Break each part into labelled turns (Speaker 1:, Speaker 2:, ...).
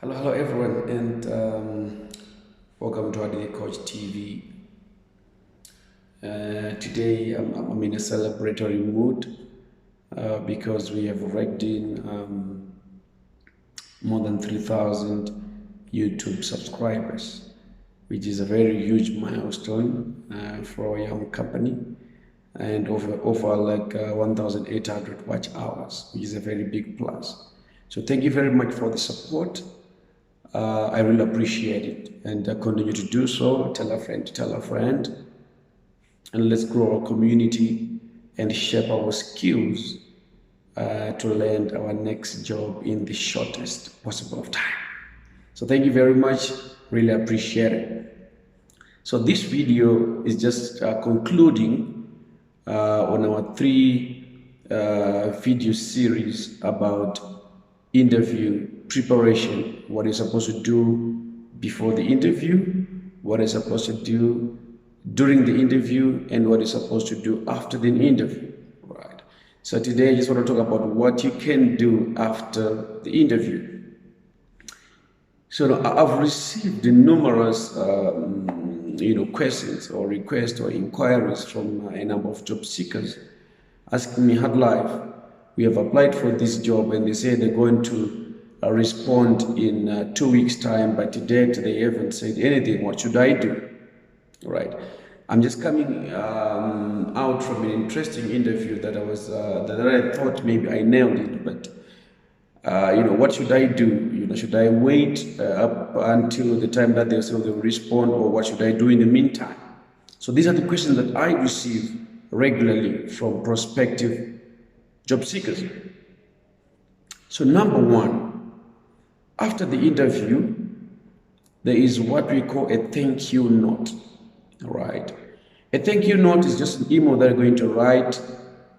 Speaker 1: Hello everyone, and welcome to Adile Coach TV. Today I'm in a celebratory mood because we have raked in more than 3,000 YouTube subscribers, which is a very huge milestone for our young company, and over like 1,800 watch hours, which is a very big plus. So thank you very much for the support. I really appreciate it, and continue to do so. Tell a friend, and let's grow our community and shape our skills to land our next job in the shortest possible of time. So thank you very much, really appreciate it. So this video is just concluding on our three video series about interview preparation, what you're supposed to do before the interview, what you're supposed to do during the interview, and what you're supposed to do after the interview, right? So today I just want to talk about what you can do after the interview. So I've received numerous questions or requests or inquiries from a number of job seekers asking me, hard life, we have applied for this job and they say they're going to respond in 2 weeks time, but to date they haven't said anything. What should I do? Right. I'm just coming out from an interesting interview that I thought maybe I nailed it, but what should I do? Should I wait up until the time that they'll respond, or what should I do in the meantime? So these are the questions that I receive regularly from prospective job seekers. So number one, after the interview, there is what we call a thank you note, right? A thank you note is just an email that you're going to write,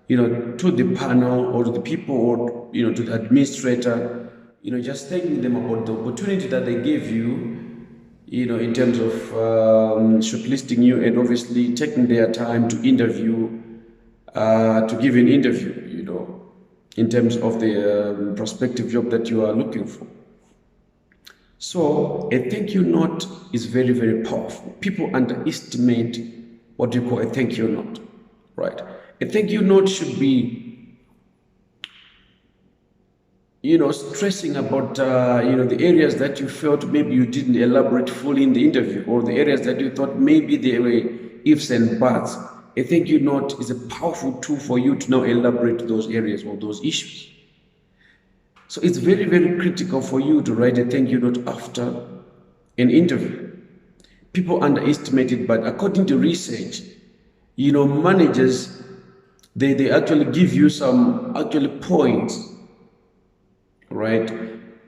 Speaker 1: to the panel or to the people or, to the administrator, just thanking them about the opportunity that they gave you, in terms of shortlisting you and obviously taking their time to interview, to give you an interview, in terms of the prospective job that you are looking for. So a thank you note is very, very powerful. People underestimate what you call a thank you note, right? A thank you note should be, stressing about, the areas that you felt maybe you didn't elaborate fully in the interview, or the areas that you thought maybe there were ifs and buts. A thank you note is a powerful tool for you to now elaborate those areas or those issues. So it's very, very critical for you to write a thank you note after an interview. People underestimate it, but according to research, managers, they actually give you some points, right?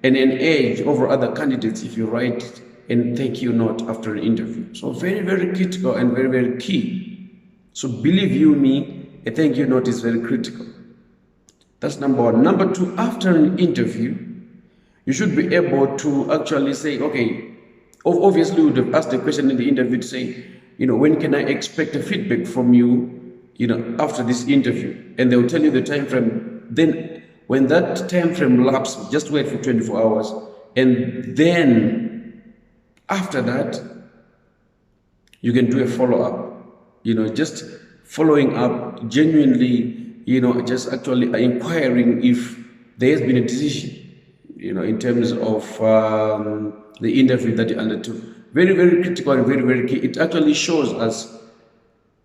Speaker 1: And an edge over other candidates if you write a thank you note after an interview. So very, very critical and very, very key. So believe you me, a thank you note is very critical. That's number one. Number two, after an interview, you should be able to actually say, okay, obviously you would have asked the question in the interview to say, when can I expect a feedback from you, after this interview? And they'll tell you the time frame. Then when that time frame lapses, just wait for 24 hours. And then after that, you can do a follow-up. Just following up genuinely, just actually inquiring if there has been a decision, in terms of the interview that you undertook. Very, very critical and very, very key. It actually shows us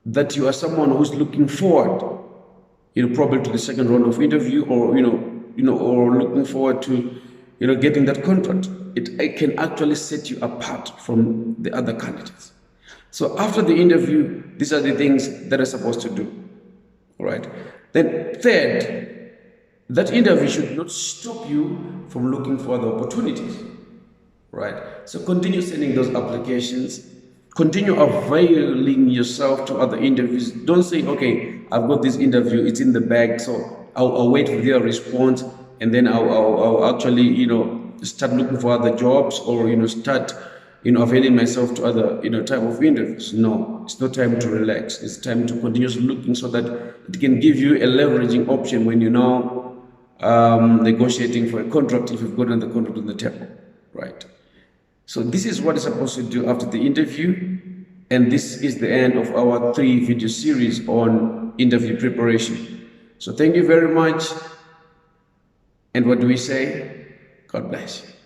Speaker 1: that you are someone who's looking forward, probably to the second round of interview, or, or looking forward to, getting that contract. It can actually set you apart from the other candidates. So after the interview, these are the things that are supposed to do, all right? Then third, that interview should not stop you from looking for other opportunities, right? So continue sending those applications, continue availing yourself to other interviews. Don't say, okay, I've got this interview, it's in the bag, so I'll wait for their response, and then I'll actually, start looking for other jobs, or, start availing myself to other, type of interviews. No, it's not time to relax. It's time to continue looking so that it can give you a leveraging option when you're now negotiating for a contract, if you've got another contract on the table. right? So this is what you're supposed to do after the interview. And this is the end of our 3 video series on interview preparation. So thank you very much. And what do we say? God bless you.